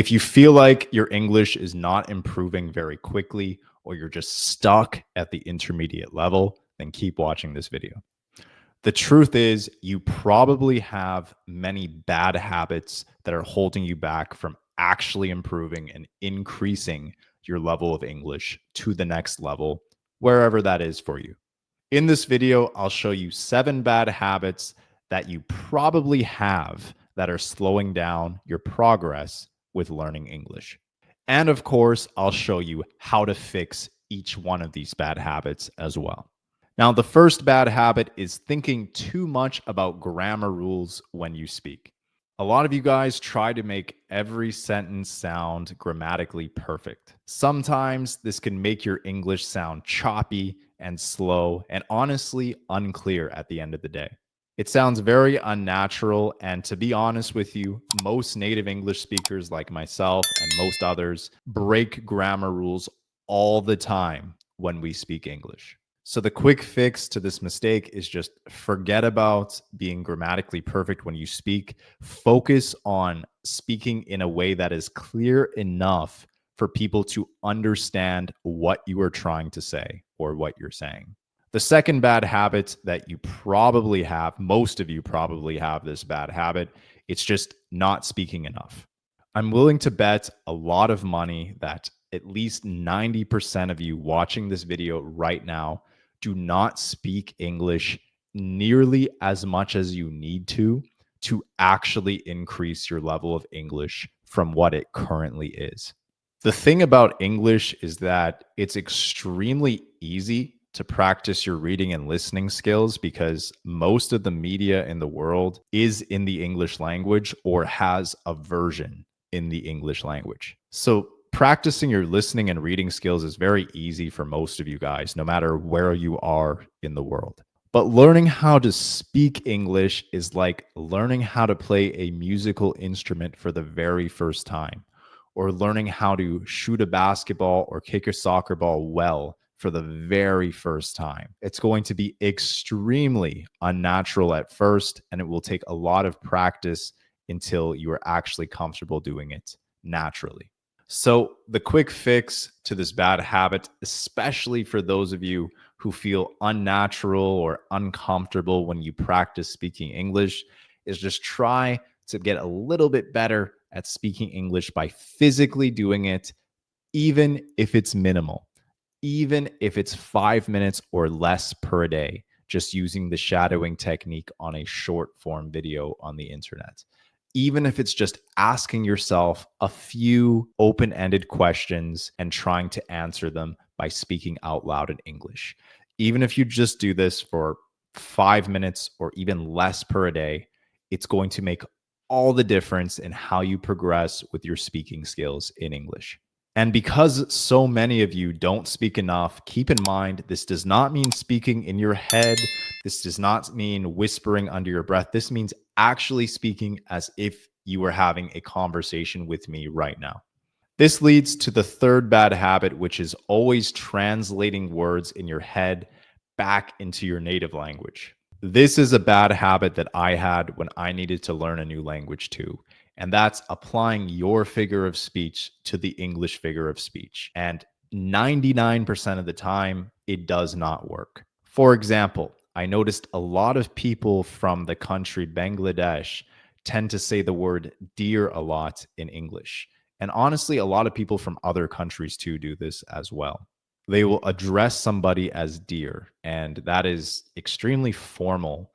If you feel like your English is not improving very quickly or you're just stuck at the intermediate level, then keep watching this video. The truth is, you probably have many bad habits that are holding you back from actually improving and increasing your level of English to the next level, wherever that is for you. In this video, I'll show you 7 bad habits that you probably have that are slowing down your progress with learning English. And of course, I'll show you how to fix each one of these bad habits as well. Now, the first bad habit is thinking too much about grammar rules when you speak. A lot of you guys try to make every sentence sound grammatically perfect. Sometimes this can make your English sound choppy and slow and honestly unclear at the end of the day. It sounds very unnatural, and to be honest with you, most native English speakers like myself and most others break grammar rules all the time when we speak English. So the quick fix to this mistake is just forget about being grammatically perfect when you speak. Focus on speaking in a way that is clear enough for people to understand what you are trying to say or what you're saying. The second bad habit that you probably have, most of you probably have this bad habit, it's just not speaking enough. I'm willing to bet a lot of money that at least 90% of you watching this video right now do not speak English nearly as much as you need to actually increase your level of English from what it currently is. The thing about English is that it's extremely easy to practice your reading and listening skills because most of the media in the world is in the English language or has a version in the English language. So practicing your listening and reading skills is very easy for most of you guys, no matter where you are in the world. But learning how to speak English is like learning how to play a musical instrument for the very first time, or learning how to shoot a basketball or kick a soccer ball well for the very first time. It's going to be extremely unnatural at first, and it will take a lot of practice until you are actually comfortable doing it naturally. So the quick fix to this bad habit, especially for those of you who feel unnatural or uncomfortable when you practice speaking English, is just try to get a little bit better at speaking English by physically doing it, even if it's minimal, even if it's 5 minutes or less per day, just using the shadowing technique on a short form video on the internet. Even if it's just asking yourself a few open-ended questions and trying to answer them by speaking out loud in English. Even if you just do this for 5 minutes or even less per day, it's going to make all the difference in how you progress with your speaking skills in English. And because so many of you don't speak enough, keep in mind, this does not mean speaking in your head. This does not mean whispering under your breath. This means actually speaking as if you were having a conversation with me right now. This leads to the third bad habit, which is always translating words in your head back into your native language. This is a bad habit that I had when I needed to learn a new language too. And that's applying your figure of speech to the English figure of speech. And 99% of the time, it does not work. For example, I noticed a lot of people from the country Bangladesh tend to say the word dear a lot in English. And honestly, a lot of people from other countries too do this as well. They will address somebody as dear, and that is extremely formal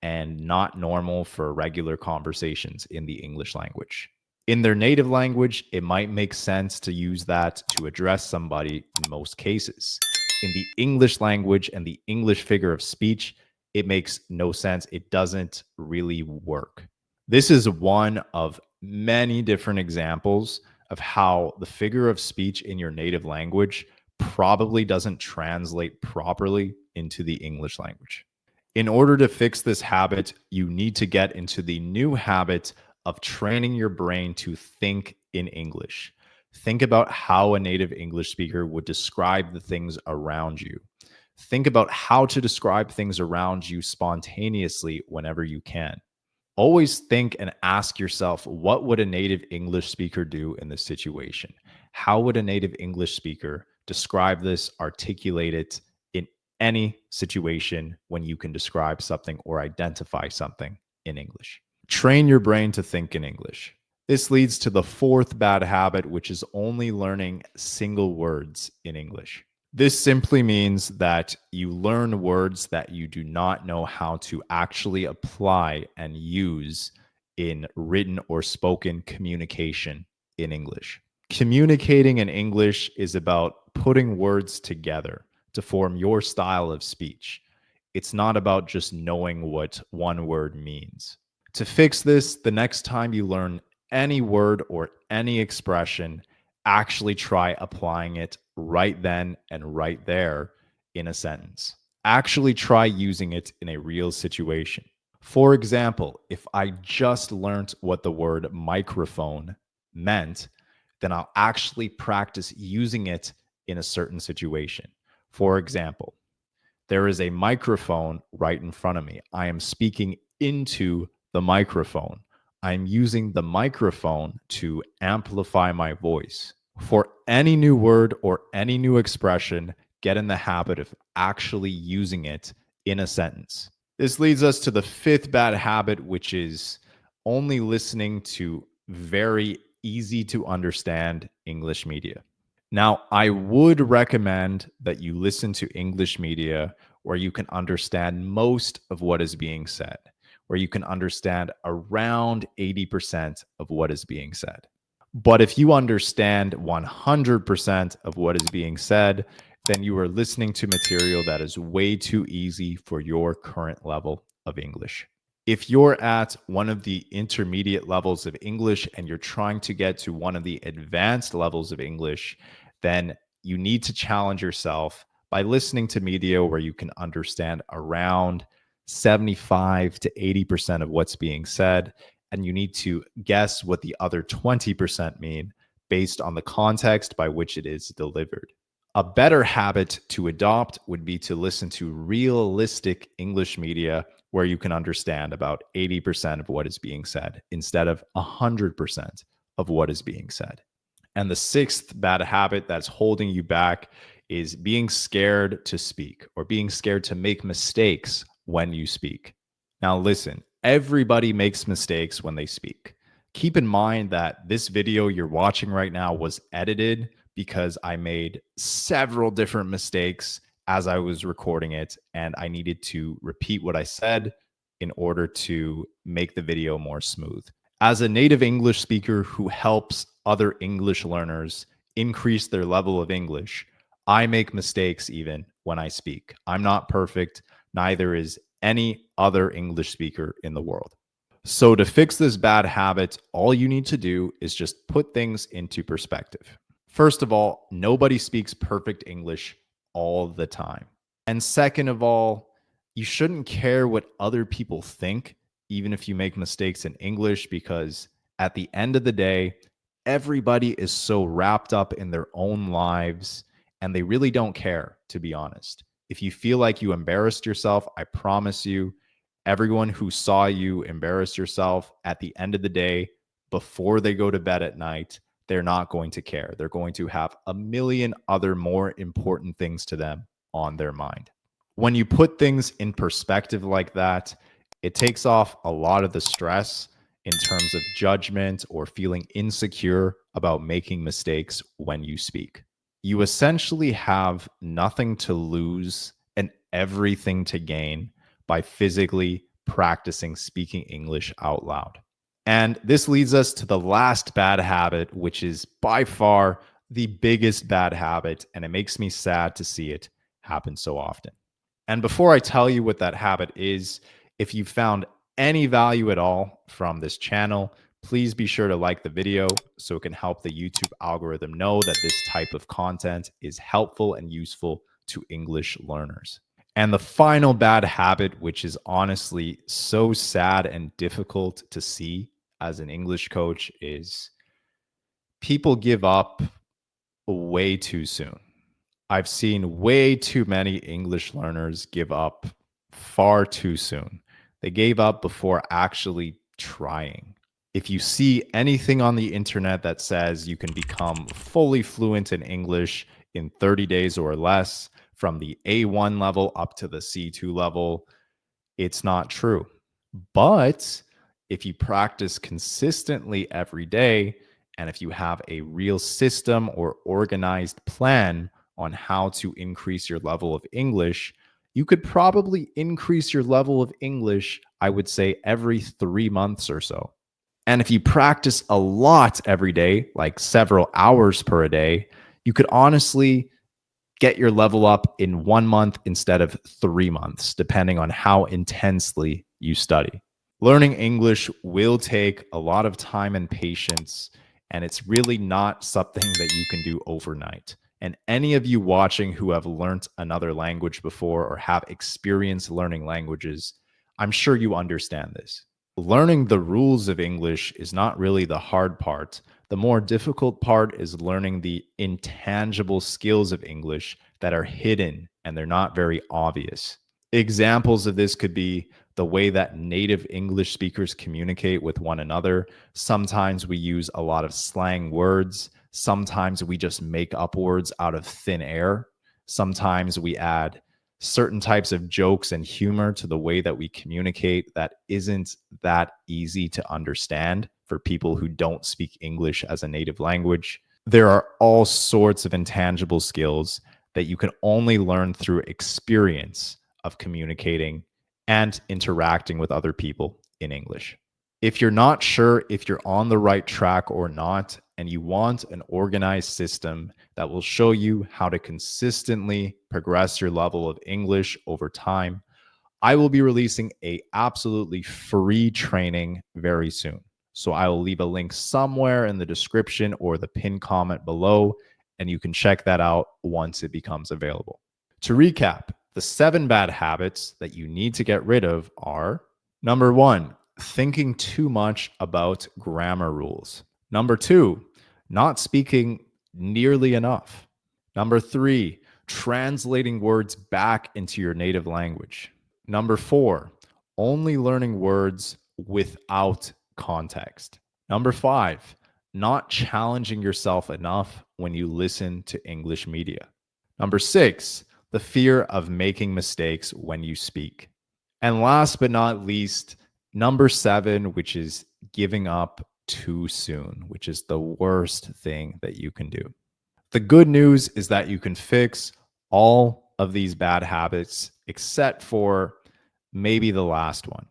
and not normal for regular conversations in the English language. In their native language, it might make sense to use that to address somebody in most cases. In the English language and the English figure of speech, it makes no sense. It doesn't really work. This is one of many different examples of how the figure of speech in your native language probably doesn't translate properly into the English language. In order to fix this habit, you need to get into the new habit of training your brain to think in English. Think about how a native English speaker would describe the things around you. Think about how to describe things around you spontaneously whenever you can. Always think and ask yourself, what would a native English speaker do in this situation? How would a native English speaker describe this, articulate it in any situation when you can describe something or identify something in English? Train your brain to think in English. This leads to the fourth bad habit, which is only learning single words in English. This simply means that you learn words that you do not know how to actually apply and use in written or spoken communication in English. Communicating in English is about putting words together to form your style of speech. It's not about just knowing what one word means. To fix this, the next time you learn any word or any expression, actually try applying it right then and right there in a sentence. Actually try using it in a real situation. For example, if I just learned what the word microphone meant, then I'll actually practice using it in a certain situation. For example, there is a microphone right in front of me. I am speaking into the microphone. I'm using the microphone to amplify my voice. For any new word or any new expression, get in the habit of actually using it in a sentence. This leads us to the fifth bad habit, which is only listening to very easy to understand English media. Now, I would recommend that you listen to English media where you can understand most of what is being said, where you can understand around 80% of what is being said. But if you understand 100% of what is being said, then you are listening to material that is way too easy for your current level of English. If you're at one of the intermediate levels of English and you're trying to get to one of the advanced levels of English, then you need to challenge yourself by listening to media where you can understand around 75 to 80% of what's being said. And you need to guess what the other 20% mean based on the context by which it is delivered. A better habit to adopt would be to listen to realistic English media where you can understand about 80% of what is being said instead of 100% of what is being said. And the sixth bad habit that's holding you back is being scared to speak or being scared to make mistakes when you speak. Now, listen, everybody makes mistakes when they speak. Keep in mind that this video you're watching right now was edited because I made several different mistakes as I was recording it, and I needed to repeat what I said in order to make the video more smooth. As a native English speaker who helps other English learners increase their level of English, I make mistakes even when I speak. I'm not perfect, neither is any other English speaker in the world. So, to fix this bad habit, all you need to do is just put things into perspective. First of all, nobody speaks perfect English all the time. And second of all, you shouldn't care what other people think, even if you make mistakes in English, because at the end of the day, everybody is so wrapped up in their own lives and they really don't care, to be honest. If you feel like you embarrassed yourself, I promise you, everyone who saw you embarrass yourself at the end of the day, before they go to bed at night, they're not going to care. They're going to have a million other more important things to them on their mind. When you put things in perspective like that, it takes off a lot of the stress in terms of judgment or feeling insecure about making mistakes when you speak. You essentially have nothing to lose and everything to gain by physically practicing speaking English out loud. And this leads us to the last bad habit, which is by far the biggest bad habit. And it makes me sad to see it happen so often. And before I tell you what that habit is, if you found any value at all from this channel, please be sure to like the video so it can help the YouTube algorithm know that this type of content is helpful and useful to English learners. And the final bad habit, which is honestly so sad and difficult to see as an English coach, is people give up way too soon. I've seen way too many English learners give up far too soon. They gave up before actually trying. If you see anything on the internet that says you can become fully fluent in English in 30 days or less, from the A1 level up to the C2 level, it's not true. But if you practice consistently every day, and if you have a real system or organized plan on how to increase your level of English, you could probably increase your level of English, I would say, every 3 months or so. And if you practice a lot every day, like several hours per day, you could honestly get your level up in 1 month instead of 3 months, depending on how intensely you study. Learning English will take a lot of time and patience, and it's really not something that you can do overnight. And any of you watching who have learned another language before or have experience learning languages, I'm sure you understand this. Learning the rules of English is not really the hard part. The more difficult part is learning the intangible skills of English that are hidden and they're not very obvious. Examples of this could be the way that native English speakers communicate with one another. Sometimes we use a lot of slang words. Sometimes we just make up words out of thin air. Sometimes we add certain types of jokes and humor to the way that we communicate that isn't that easy to understand for people who don't speak English as a native language. There are all sorts of intangible skills that you can only learn through experience of communicating and interacting with other people in English. If you're not sure if you're on the right track or not, and you want an organized system that will show you how to consistently progress your level of English over time, I will be releasing a absolutely free training very soon. So I will leave a link somewhere in the description or the pinned comment below, and you can check that out once it becomes available. To recap, the 7 bad habits that you need to get rid of are: number 1, thinking too much about grammar rules. Number 2, not speaking nearly enough. Number 3, translating words back into your native language. Number 4, only learning words without context. Number 5, not challenging yourself enough when you listen to English media. Number 6, the fear of making mistakes when you speak. And last but not least, number 7, which is giving up too soon, which is the worst thing that you can do. The good news is that you can fix all of these bad habits except for maybe the last one.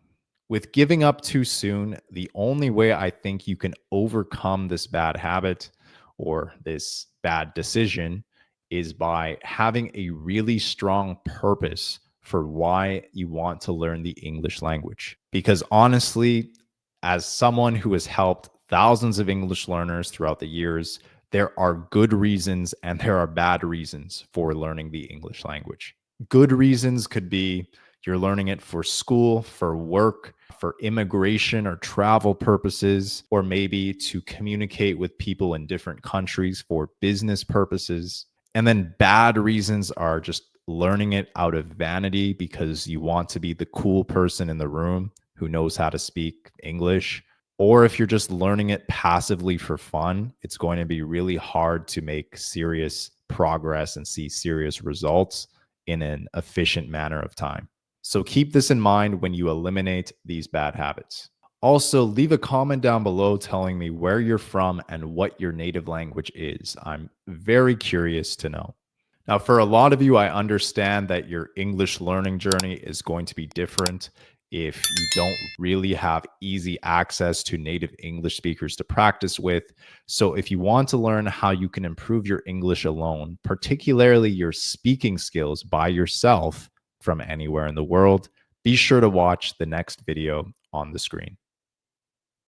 With giving up too soon, the only way I think you can overcome this bad habit or this bad decision is by having a really strong purpose for why you want to learn the English language. Because honestly, as someone who has helped thousands of English learners throughout the years, there are good reasons and there are bad reasons for learning the English language. Good reasons could be you're learning it for school, for work, for immigration or travel purposes, or maybe to communicate with people in different countries for business purposes. And then bad reasons are just learning it out of vanity because you want to be the cool person in the room who knows how to speak English. Or if you're just learning it passively for fun, it's going to be really hard to make serious progress and see serious results in an efficient manner of time. So keep this in mind when you eliminate these bad habits. Also, leave a comment down below telling me where you're from and what your native language is. I'm very curious to know. Now, for a lot of you, I understand that your English learning journey is going to be different if you don't really have easy access to native English speakers to practice with. So if you want to learn how you can improve your English alone, particularly your speaking skills by yourself from anywhere in the world, be sure to watch the next video on the screen.